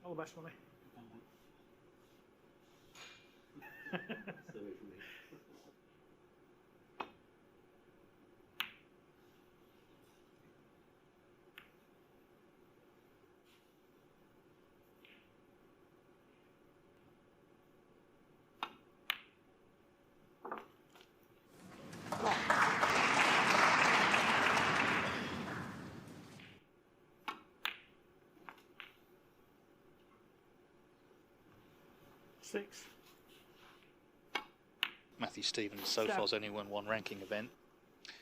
All the best, Ronnie. Six. Matthew Stevens so far has only won one ranking event.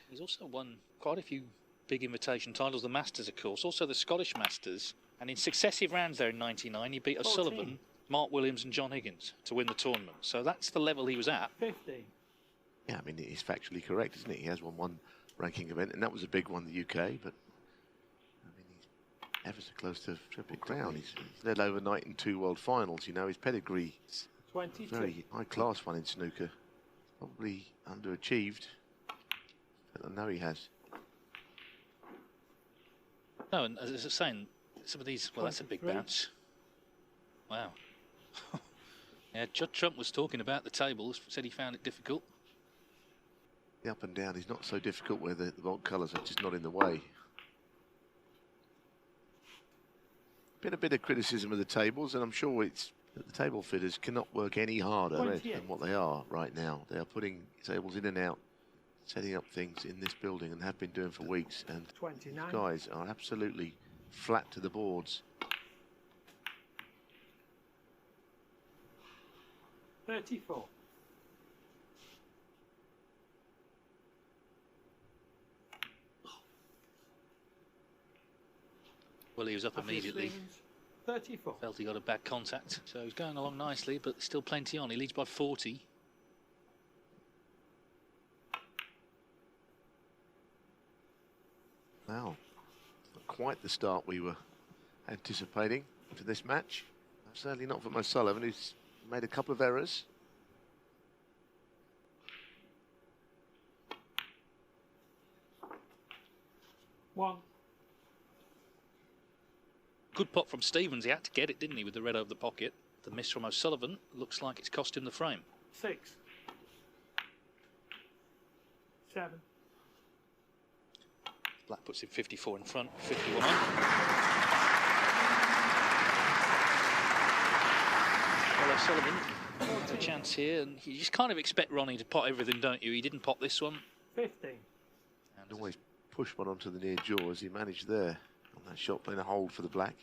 He's also won quite a few big invitation titles, the Masters of course, also the Scottish Masters, and in successive rounds there in '99 he beat O'Sullivan, Mark Williams and John Higgins to win the tournament. So that's the level he was at. 15. Yeah, I mean, he's factually correct, isn't he? He has won one ranking event, and that was a big one, the UK, but I mean, he's ever so close to Triple Crown. He's led overnight in 2 world finals. You know, his pedigree is 22. Very high class one in snooker. Probably underachieved. But I know he has. No, and as I was saying, some of these, well, that's a big bounce. Wow. Yeah, Judd Trump was talking about the tables, said he found it difficult. The up and down is not so difficult where the vault colours are just not in the way. Been a bit of criticism of the tables, and I'm sure it's that the table fitters cannot work any harder than what they are right now. They are putting tables in and out, setting up things in this building, and have been doing for weeks. And 29. These guys are absolutely flat to the boards. 34. Well, he was up immediately. 34. Felt he got a bad contact, so he's going along nicely, but still plenty on. He leads by 40. Wow, not quite the start we were anticipating to this match. Certainly not for O'Sullivan, who's made a couple of errors. One. Good pot from Stevens. He had to get it, didn't he, with the red over the pocket. The miss from O'Sullivan looks like it's cost him the frame. 6. 7. Black puts him 54 in front, 51 on. Well, O'Sullivan has a chance here, and you just kind of expect Ronnie to pot everything, don't you? He didn't pot this one. 15. And always push one onto the near jaw as he managed there on that shot, playing a hold for the black.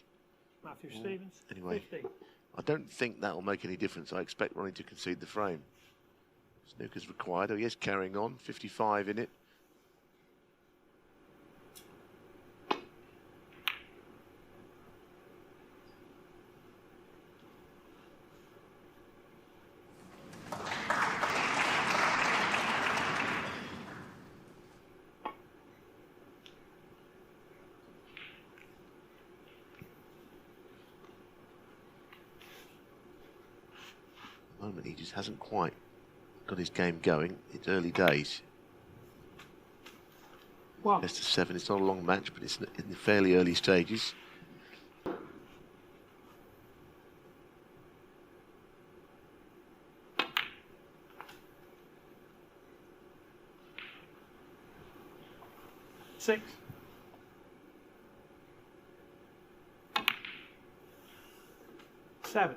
Matthew Stevens. Anyway, 15. I don't think that will make any difference. I expect Ronnie to concede the frame. Snooker's required. Oh, yes, carrying on. 55 in it. He just hasn't quite got his game going. It's early days. One. Best of 7. It's not a long match, but it's in the fairly early stages. Six. 7.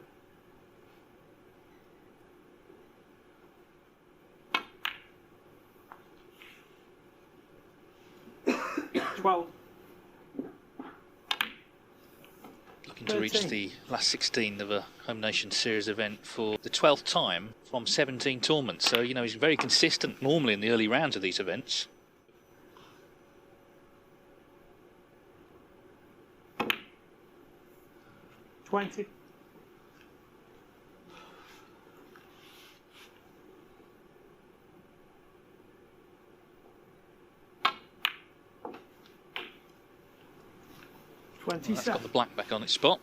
12. Looking to reach the last 16 of a Home Nation Series event for the 12th time from 17 tournaments. So, you know, he's very consistent normally in the early rounds of these events. 20. 27. That's got the black back on its spot.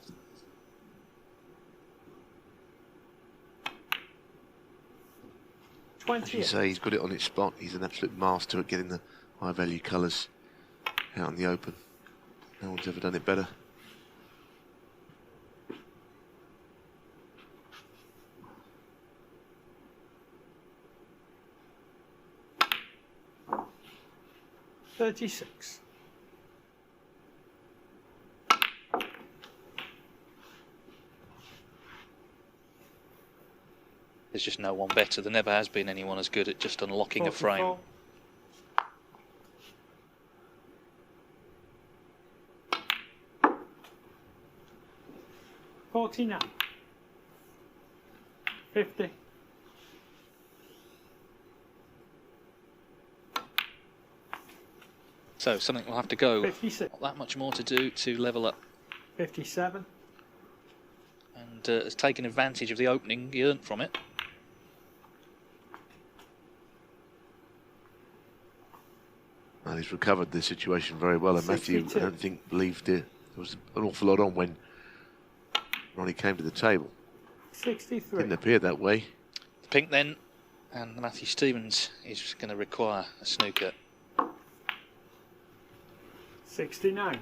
As you say, he's got it on its spot. He's an absolute master at getting the high value colours out in the open. No one's ever done it better. 36. There's just no one better. There never has been anyone as good at just unlocking a frame. 44. $49. 50. So something will have to go. 56. Not that much more to do to level up. 57. And has taken advantage of the opening he earned from it. And he's recovered the situation very well, and Matthew, 62. I don't think, believed it. There was an awful lot on when Ronnie came to the table. 63. Didn't appear that way. The pink then, and Matthew Stevens is going to require a snooker. 69.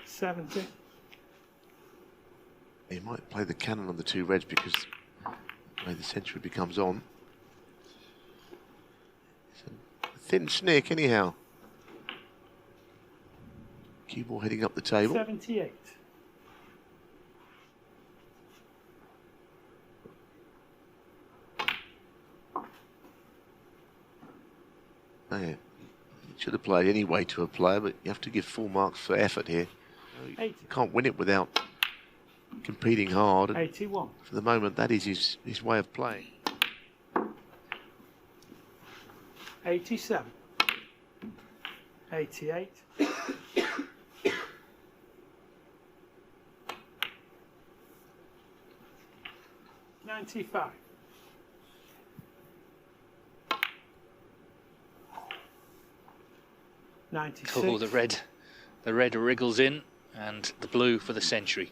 70. He might play the cannon on the two reds because the way the century becomes on. It's a thin snick anyhow. Cue ball heading up the table. 78. Oh, yeah. Should have played anyway to a player, but you have to give full marks for effort here. 80. You can't win it without competing hard. And 81. for the moment, that is his way of playing. 87. 88. 95. 96. Oh, the red wriggles in, and the blue for the century.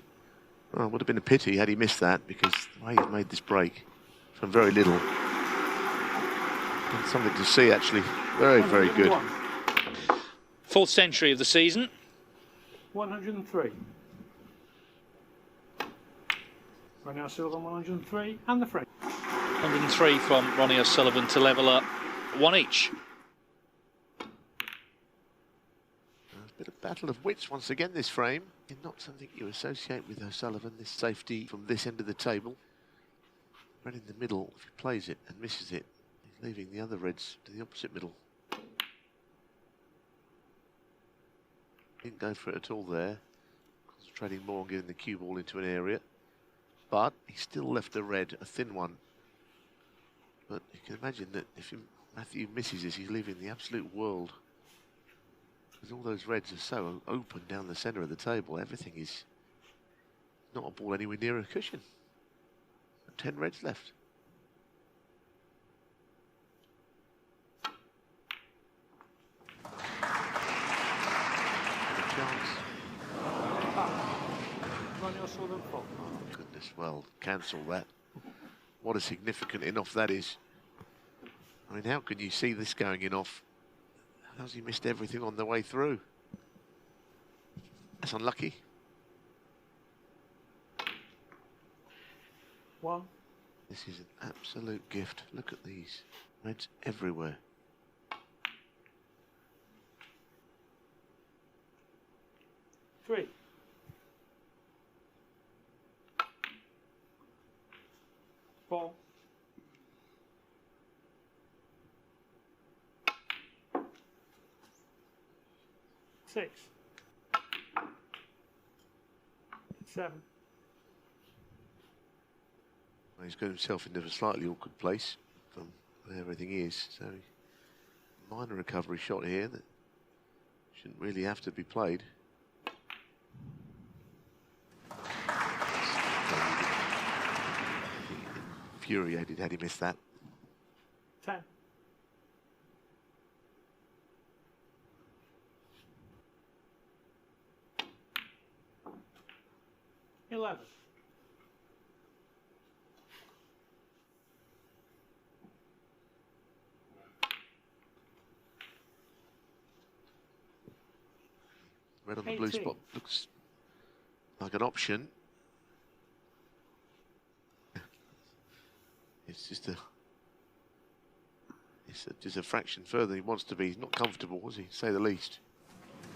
Well, it would have been a pity had he missed that, because the way he's made this break from very little. And something to see, actually. Very, very good. 101. Fourth century of the season. 103. Ronnie O'Sullivan 103, and the frame. 103 from Ronnie O'Sullivan to level up. One each. A bit of battle of wits once again this frame. And not something you associate with O'Sullivan, this safety from this end of the table. Right in the middle, if he plays it and misses it, he's leaving the other reds to the opposite middle. Didn't go for it at all there. Concentrating more on getting the cue ball into an area. But he still left a red, a thin one. But you can imagine that if Matthew misses this, he's leaving the absolute world. Because all those reds are so open down the centre of the table, everything is not a ball anywhere near a cushion. 10 reds left. A chance. Ronnie O'Sullivan 4. Oh, goodness, well, cancel that. What a significant in-off that is. I mean, how can you see this going in-off? How's he missed everything on the way through? That's unlucky. 1. This is an absolute gift. Look at these reds everywhere. 3. 4. 6. 7. Well, he's got himself into a slightly awkward place from where everything is. So, minor recovery shot here that shouldn't really have to be played. Infuriated had he missed that. 10. 11. 'Red on the blue 18. spot looks like an option. It's just It's just a fraction further than he wants to be. He's not comfortable, was he, to say the least.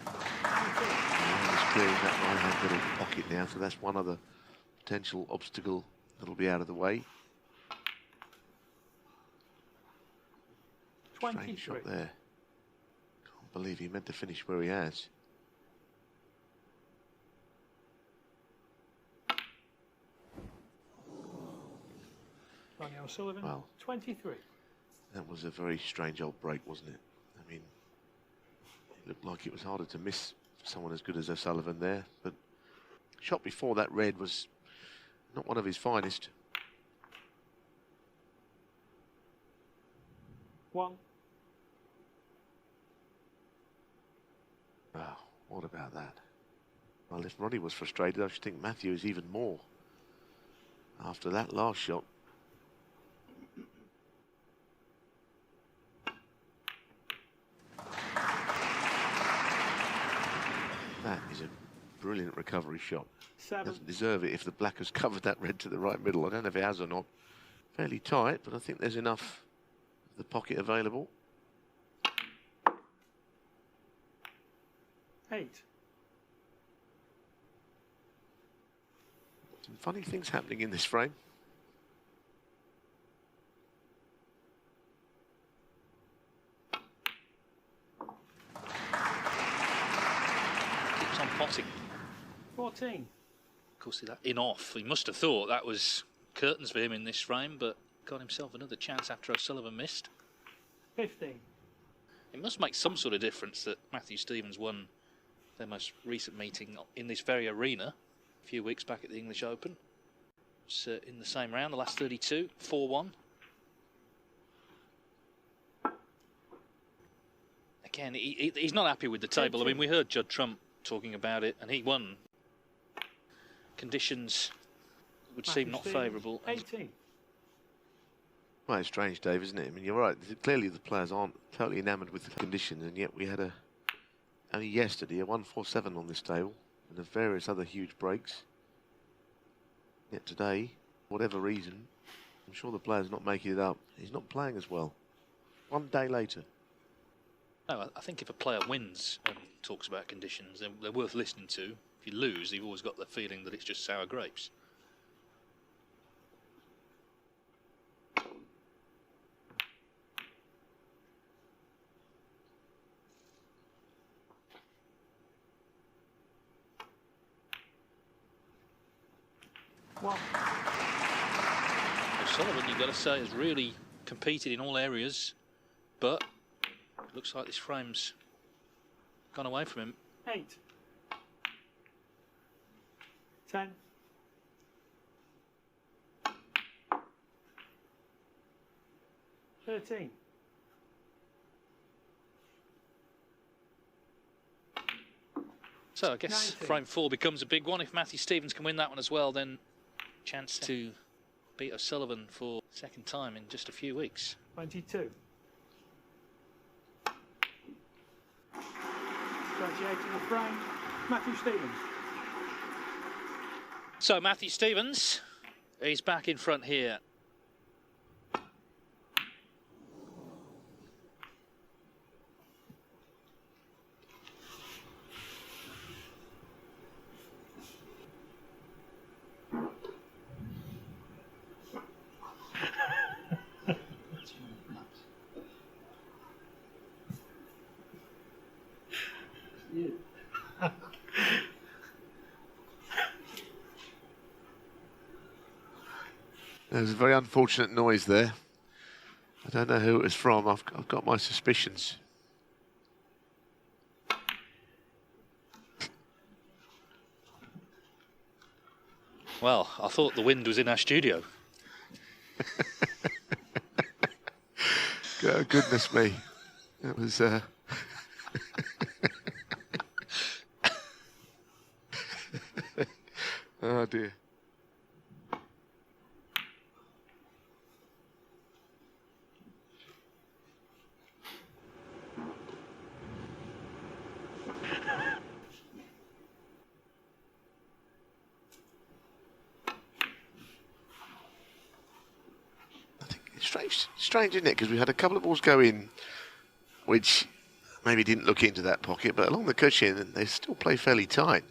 He's clearing that right-hand little pocket now, so that's one other potential obstacle that'll be out of the way. Strange shot there. Can't believe he meant to finish where he has. Ronnie O'Sullivan, Well, 23. That was a very strange old break, wasn't it? I mean, it looked like it was harder to miss for someone as good as O'Sullivan there, but shot before that red was not one of his finest. 1. Wow, what about that? Well, if Ronnie was frustrated, I should think Matthew is even more after that last shot. That is a brilliant recovery shot. 7. Doesn't deserve it if the black has covered that red to the right middle. I don't know if it has or not. Fairly tight, but I think there's enough of the pocket available. 8. Some funny things happening in this frame. Keeps on potting. 14. Of course, that in off. He must have thought that was curtains for him in this frame, but got himself another chance after O'Sullivan missed. 15. It must make some sort of difference that Matthew Stevens won their most recent meeting in this very arena a few weeks back at the English Open. It was in the same round, the last 32, 4-1. Again, he's not happy with the table. I mean, we heard Judd Trump talking about it, and he won. Conditions would seem not favourable. 18. Well, it's strange, Dave, isn't it? I mean, you're right. Clearly, the players aren't totally enamoured with the conditions, and yet we had only yesterday a 147 on this table, and the various other huge breaks. Yet today, for whatever reason, I'm sure the player's not making it up. He's not playing as well. One day later. No, I think if a player wins and talks about conditions, they're worth listening to. If you lose, you've always got the feeling that it's just sour grapes. Well, O'Sullivan, you've got to say, has really competed in all areas, but it looks like this frame's gone away from him. 8. 10. 13. So I guess 19. frame 4 becomes a big one. If Matthew Stevens can win that one as well, then chance to beat O'Sullivan for second time in just a few weeks. 22. 28 in the frame. Matthew Stevens. So Matthew Stevens, he's back in front here. There's a very unfortunate noise there. I don't know who it was from. I've got my suspicions. Well, I thought the wind was in our studio. Oh, goodness me. That was... Oh, dear. Strange, isn't it? Because we had a couple of balls go in, which maybe didn't look into that pocket, but along the cushion, they still play fairly tight.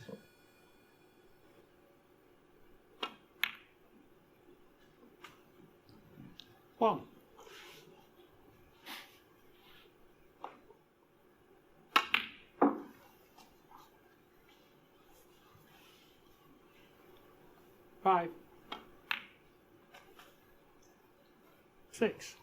One. Five. 6.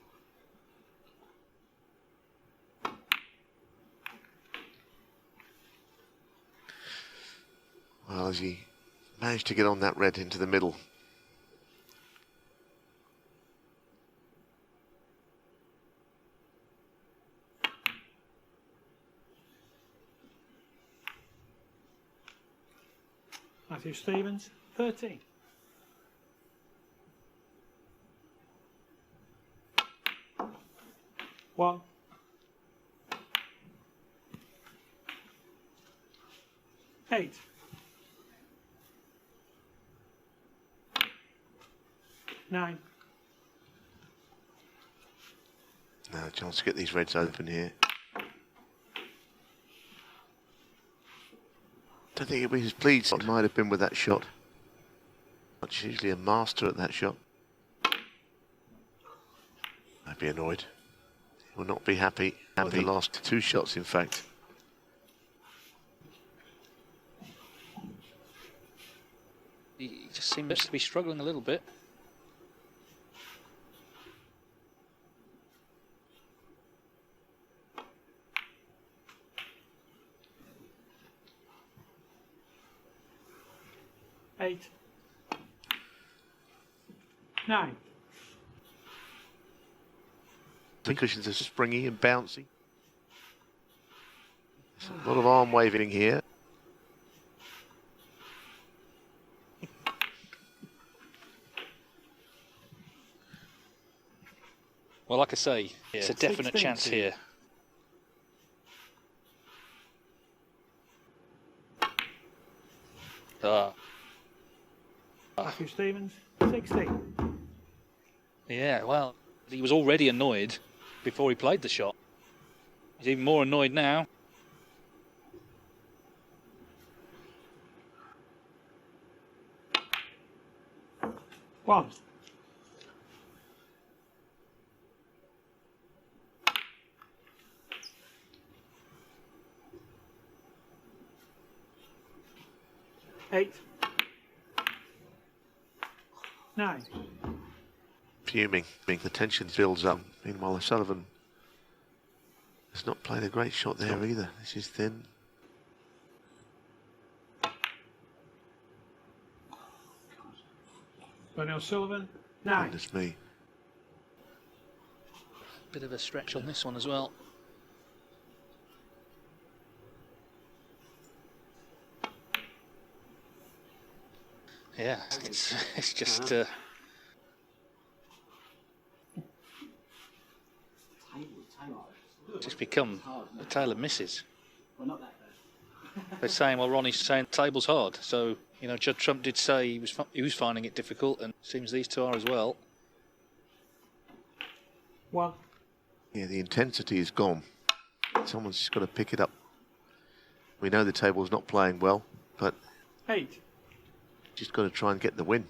Well, as he managed to get on that red into the middle. Matthew Stevens, 13. One. Eight. Nine. Now a chance to get these reds open here. Don't think he'll be as pleased as he might have been with that shot. Not usually a master at that shot. I'd be annoyed. He will not be happy. The last 2 shots, in fact. He just seems to be struggling a little bit. Eight. 9. The cushions are springy and bouncy. There's a lot of arm waving here. Well, like I say, it's a definite 16. chance here. Matthew Stevens, 16. Yeah, well, he was already annoyed before he played the shot. He's even more annoyed now. One. Eight. 9. Fuming. The tension builds up. Meanwhile, O'Sullivan has not played a great shot there either. This is thin. Ronnie O'Sullivan, 9. Goodness me. Bit of a stretch on this one as well. Yeah, it's just become a tale of misses. They're saying, well, Ronnie's saying the table's hard, so you know, Judd Trump did say he was finding it difficult, and it seems these two are as well. One. Yeah, the intensity is gone. Someone's just got to pick it up. We know the table's not playing well, but 8. just got to try and get the win.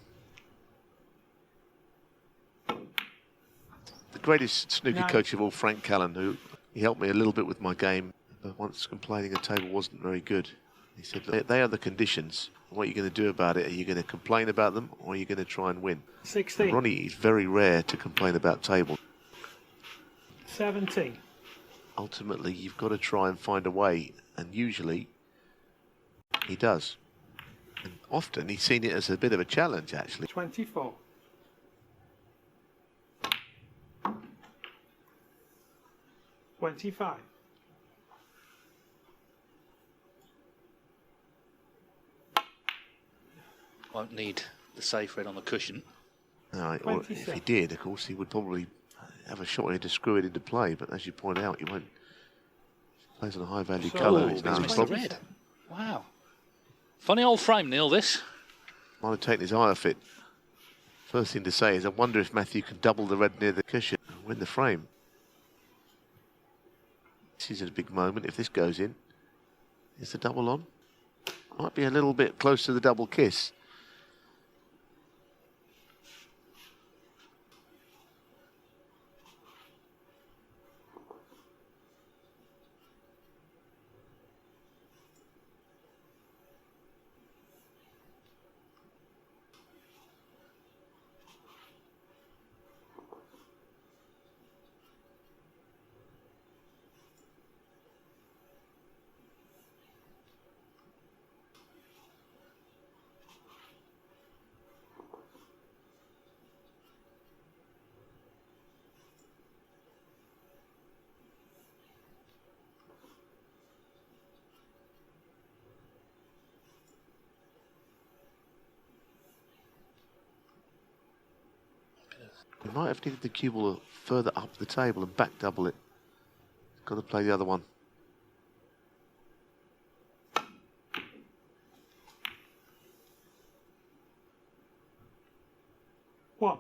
The greatest snooker 9. coach of all, Frank Callan, who he helped me a little bit with my game, but once complaining the table wasn't very good. He said, they are the conditions. What are you going to do about it? Are you going to complain about them, or are you going to try and win? 16. And Ronnie is very rare to complain about tables. 17. Ultimately, you've got to try and find a way, and usually he does. And often he's seen it as a bit of a challenge, actually. 24. 25. Won't need the safe red on the cushion. No, or if he did, of course, he would probably have a shot here to screw it into play, but as you point out, he won't. He plays on a high value colour. It's He's now missed the red. Wow. Funny old frame, Neil, this. might have taken his eye off it. First thing to say is I wonder if Matthew can double the red near the cushion and win the frame. This is a big moment. If this goes in, is the double on? Might be a little bit close to the double kiss. We might have needed the cue ball further up the table and back double it. Got to play the other one. One.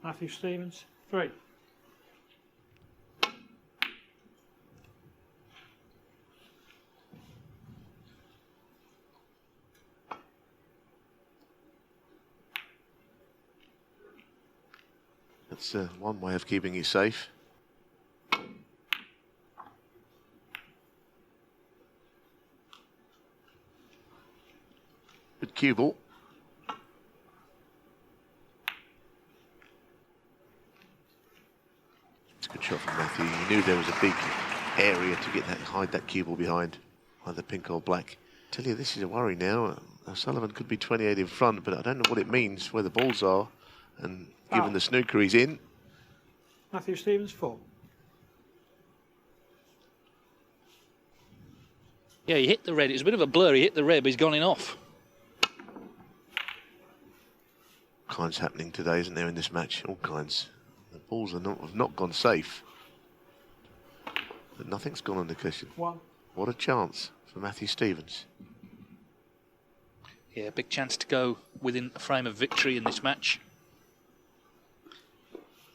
Matthew Stevens, 3. That's one way of keeping it safe. Good cue ball. It's a good shot from Matthew. You knew there was a big area to get that, hide that cue ball behind, either pink or black. Tell you, this is a worry now. Sullivan could be 28 in front, but I don't know what it means where the balls are. And given the snooker he's in. Matthew Stevens, 4. Yeah, he hit the red. It was a bit of a blur. He hit the red, but he's gone in off. All kinds happening today, isn't there, in this match? All kinds. The balls have not gone safe. But nothing's gone on the cushion. 1. What a chance for Matthew Stevens. Yeah, big chance to go within a frame of victory in this match.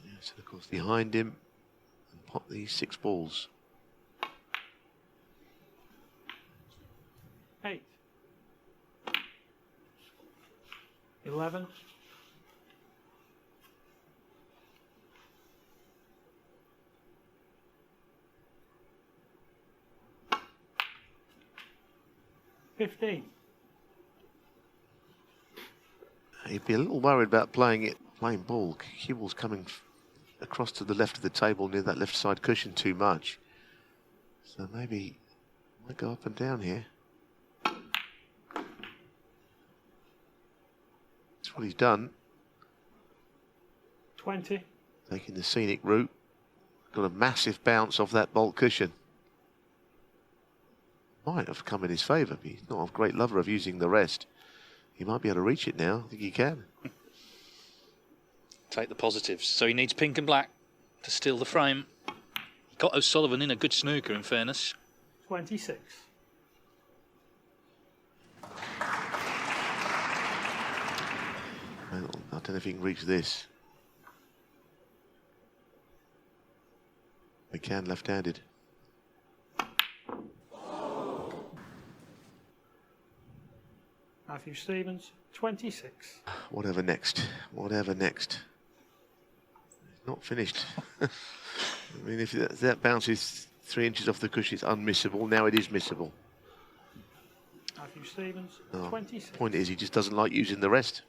Yes, and of course behind him and pop these 6 balls. 8. 11. 15. He'd be a little worried about playing ball. Cue ball's coming across to the left of the table near that left side cushion too much. So maybe might go up and down here. That's what he's done. 20. Taking the scenic route. Got a massive bounce off that bolt cushion. Might have come in his favour, but he's not a great lover of using the rest. He might be able to reach it now. I think he can. Take the positives. So he needs pink and black to steal the frame. He got O'Sullivan in a good snooker, in fairness. 26. Well, I don't know if he can reach this. He can left-handed. Matthew Stevens, 26. Whatever next. Whatever next. It's not finished. I mean, if that bounces 3 inches off the cushion, it's unmissable. Now it is missable. Matthew Stevens, Oh, 26. Point is, he just doesn't like using the rest.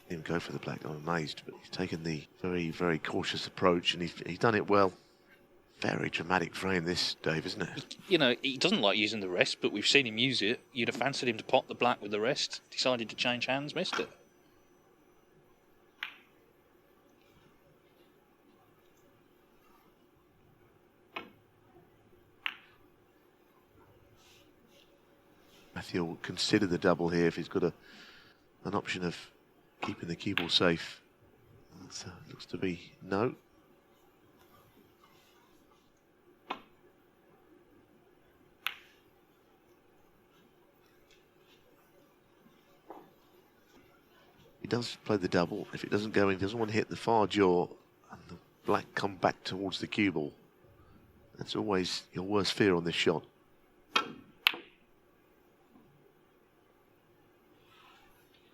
Him go for the black. I'm amazed, but he's taken the very, very cautious approach, and he's done it well. Very dramatic frame this, Dave, isn't it? You know, he doesn't like using the rest, but we've seen him use it. You'd have fancied him to pot the black with the rest. Decided to change hands, missed it. Matthew will consider the double here if he's got an option of keeping the cue ball safe. So looks to be no. He does play the double. If it doesn't go in, he doesn't want to hit the far jaw and the black come back towards the cue ball. That's always your worst fear on this shot.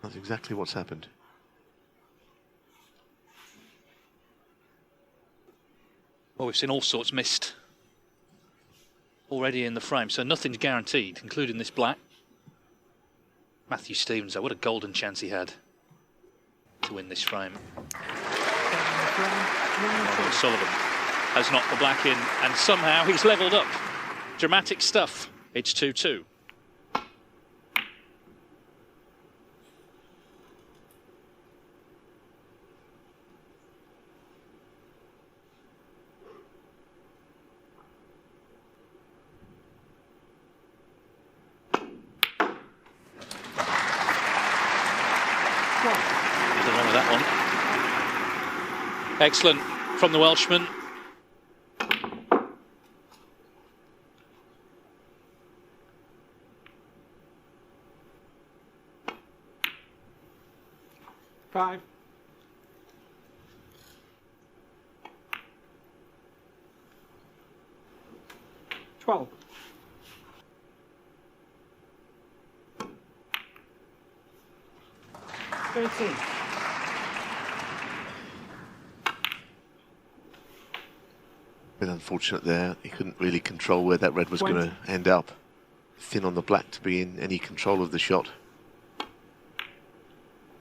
That's exactly what's happened. Well, we've seen all sorts missed already in the frame, so nothing's guaranteed, including this black. Matthew Stevens, though, what a golden chance he had to win this frame. Sullivan has knocked the black in, and somehow he's levelled up. Dramatic stuff. It's 2-2. Excellent from the Welshman. Five. $12. $13. Bit unfortunate there. He couldn't really control where that red was going to end up. Thin on the black to be in any control of the shot.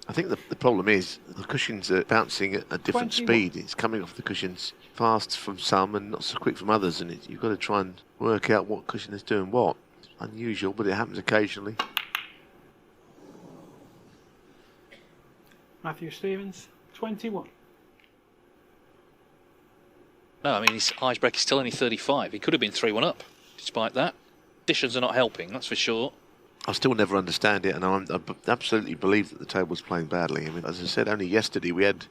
I think the problem is the cushions are bouncing at a different speed. It's coming off the cushions fast from some and not so quick from others, and you've got to try and work out what cushion is doing what. It's unusual, but it happens occasionally. Matthew Stevens, 21. No, I mean, his highs break is still only 35. He could have been 3-1 up, despite that. Conditions are not helping, that's for sure. I still never understand it, and I absolutely believe that the table was playing badly. I mean, as I said, only yesterday we had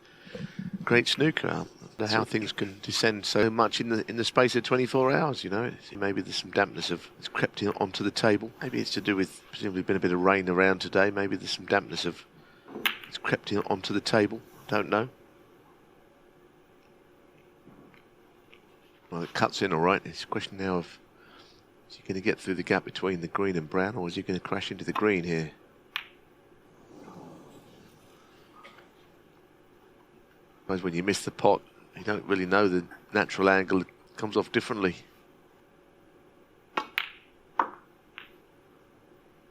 great snooker. I don't know how things can descend so much in the space of 24 hours, you know. Maybe there's some dampness it's crept in onto the table. Maybe it's to do with, presumably been a bit of rain around today. Maybe there's some dampness it's crept in onto the table. Don't know. Well, it cuts in all right. It's a question now of, is he going to get through the gap between the green and brown, or is he going to crash into the green here? I suppose when you miss the pot, you don't really know the natural angle. It comes off differently.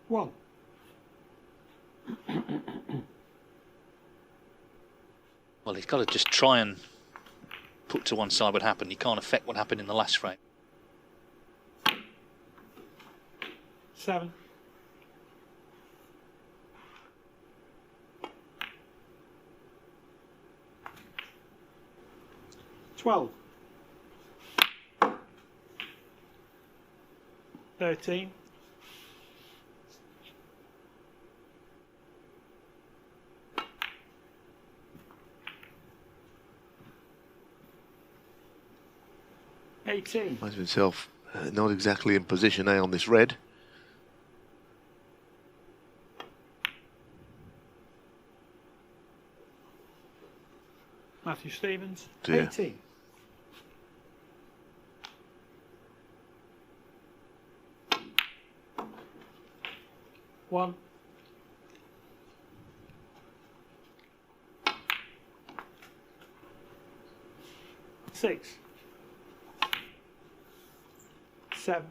One. Well, he's got to just try and put to one side what happened. He can't affect what happened in the last frame. 7. $12. 13. 18. Finds himself not exactly in position A on this red. Matthew Stevens, Dear. 18. One. Six. 7.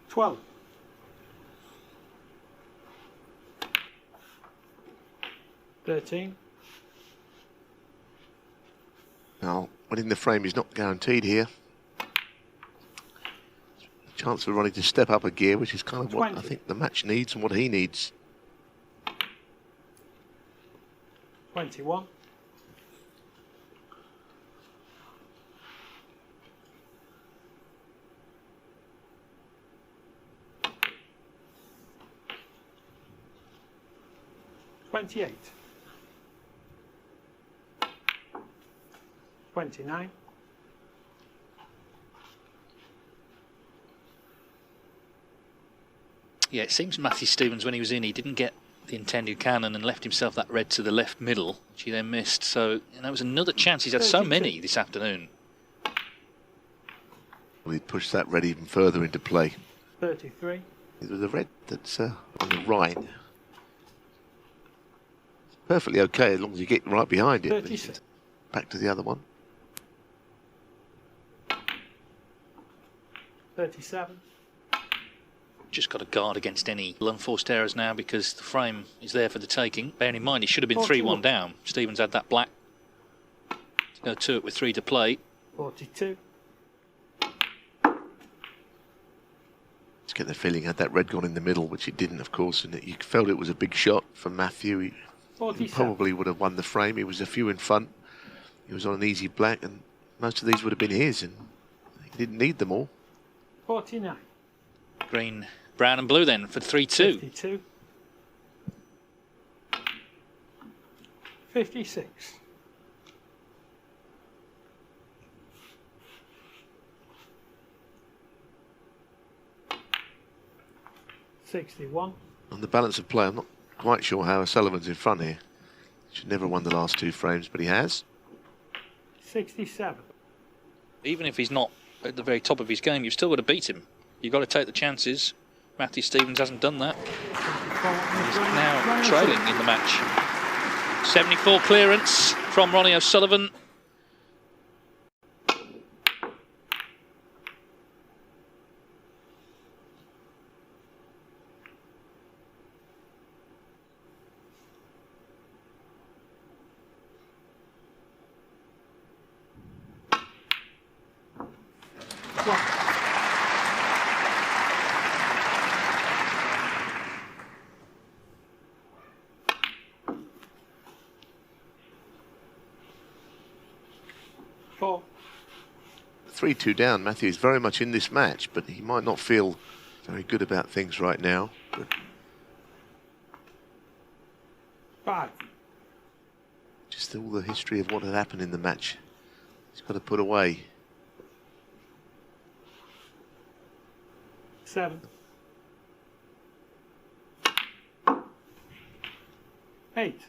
12. 13. Now, winning the frame is not guaranteed here. Chance for Ronnie to step up a gear, which is kind of what 20. I think the match needs and what he needs. 21. 28. 29. Yeah, it seems Matthew Stevens, when he was in, he didn't get the intended cannon and left himself that red to the left middle, which he then missed. So, that was another chance. He's had so many this afternoon. Well, he pushed that red even further into play. 33. It was the red that's on the right. Perfectly okay as long as you get right behind it. 36. Back to the other one. 37. Just got to guard against any unforced errors now because the frame is there for the taking. Bearing in mind, he should have been 3-1 down. Stevens had that black. Go to it with 3 to play. 42. Just get the feeling had that red gone in the middle, which it didn't, of course, and you felt it was a big shot from Matthew. He probably would have won the frame. He was a few in front. He was on an easy black, and most of these would have been his, and he didn't need them all. 49. Green, brown and blue then for 3-2. 52. 56. 61. On the balance of play, I'm not quite sure how O'Sullivan's in front here. Should never have won the last 2 frames, but he has. 67. Even if he's not at the very top of his game, you've still got to beat him. You've got to take the chances. Matthew Stevens hasn't done that. He's now trailing in the match. 74 clearance from Ronnie O'Sullivan. Four. 3-2 down. Matthew's very much in this match, but he might not feel very good about things right now. But 5. just all the history of what had happened in the match, he's got to put away. 7. 8.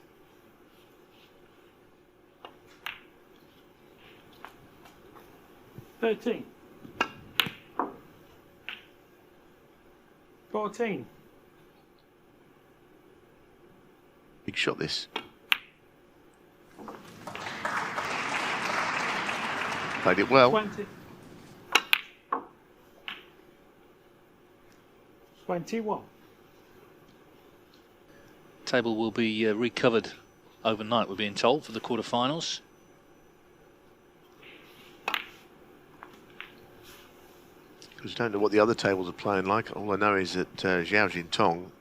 13. 14. Big shot this. Played it well. 20. 21. Table will be recovered overnight, we're being told, for the quarterfinals. Because I don't know what the other tables are playing like. All I know is that Zhao Jintong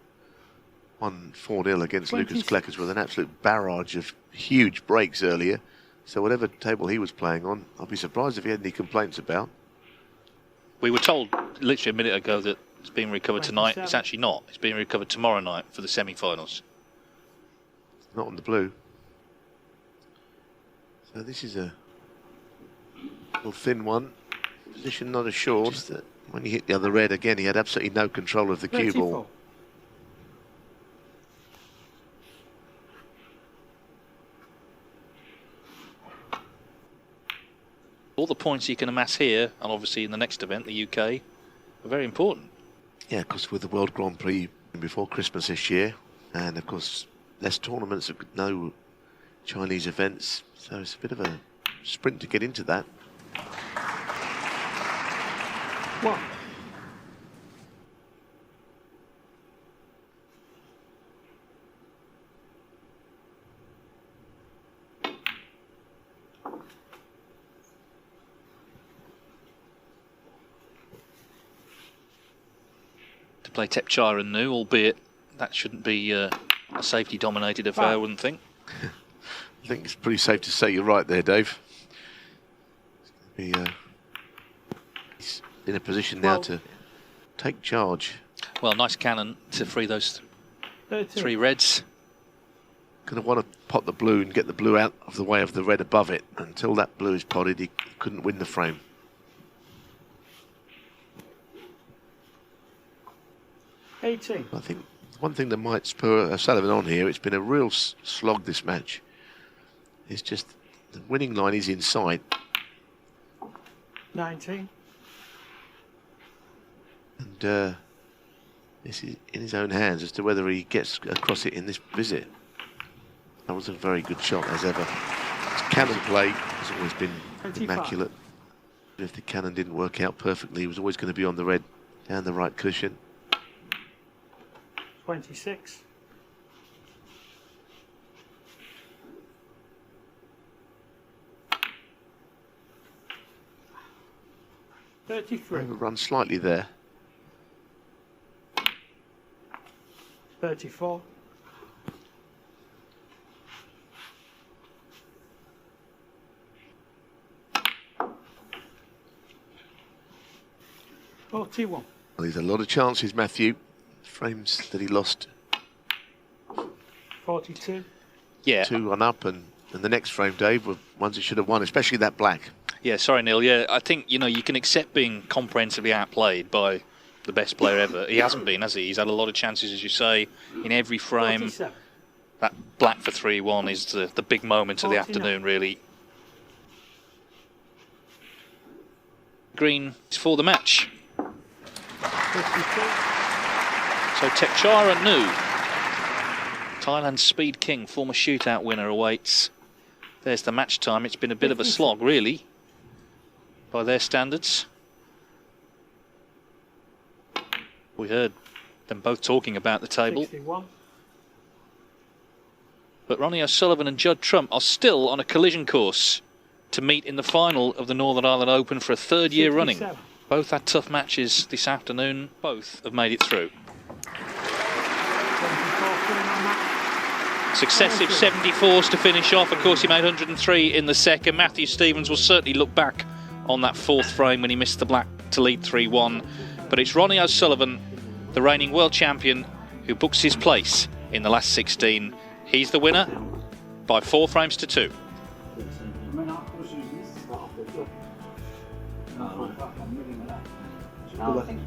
won 4-0 against Lucas Kleckers with an absolute barrage of huge breaks earlier. So whatever table he was playing on, I'll be surprised if he had any complaints about. We were told literally a minute ago that it's being recovered tonight. It's actually not. It's being recovered tomorrow night for the semi-finals. Not on the blue. So this is a little thin one. Position not assured. That when he hit the other red again, he had absolutely no control of the cue ball. All the points you can amass here, and obviously in the next event, the UK, are very important. Yeah, of course, with the World Grand Prix before Christmas this year, and of course, less tournaments, no Chinese events, so it's a bit of a sprint to get into that. What? To play Tepchire and New, albeit that shouldn't be a safety-dominated affair, I wouldn't think. I think it's pretty safe to say you're right there, Dave. He's in a position now to take charge. Well, nice cannon to free those 3 reds. going to want to pot the blue and get the blue out of the way of the red above it. Until that blue is potted, he couldn't win the frame. 18. I think one thing that might spur Sullivan on here, it's been a real slog this match. It's just the winning line is inside. 19. And this is in his own hands as to whether he gets across it in this visit. That was a very good shot as ever. His cannon play has always been 25. immaculate. If the cannon didn't work out perfectly, he was always going to be on the red and the right cushion. 26. 33. Overrun slightly there. 34. 41. Well, there's a lot of chances, Matthew. Frames that he lost. 42. Yeah. 2 on up, and the next frame, Dave, were ones he should have won, especially that black. Yeah, sorry, Neil. Yeah, I think, you know, you can accept being comprehensively outplayed by the best player ever. He hasn't been, has he? He's had a lot of chances, as you say, in every frame. 47. That black for 3-1 is the big moment of the 49. afternoon, really. Green is for the match. 52. So Tekchara Nu, Thailand's Speed King, former shootout winner, awaits. There's the match time. It's been a bit of a slog, really, by their standards. We heard them both talking about the table. 61. But Ronnie O'Sullivan and Judd Trump are still on a collision course to meet in the final of the Northern Ireland Open for a third year running. 67. Both had tough matches this afternoon. Both have made it through. 24. Successive 74s to finish off. Of course, he made 103 in the second. Matthew Stevens will certainly look back on that fourth frame when he missed the black to lead 3-1. But it's Ronnie O'Sullivan, the reigning world champion, who books his place in the last 16. He's the winner by 4 frames to 2. No, I think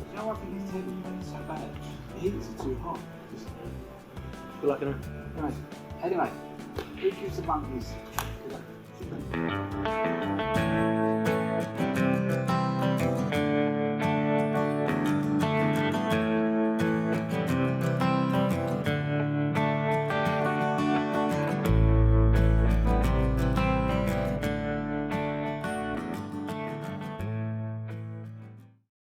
his table is so bad. The heats are too hot. Good luck, Anyway, who gives the monkeys?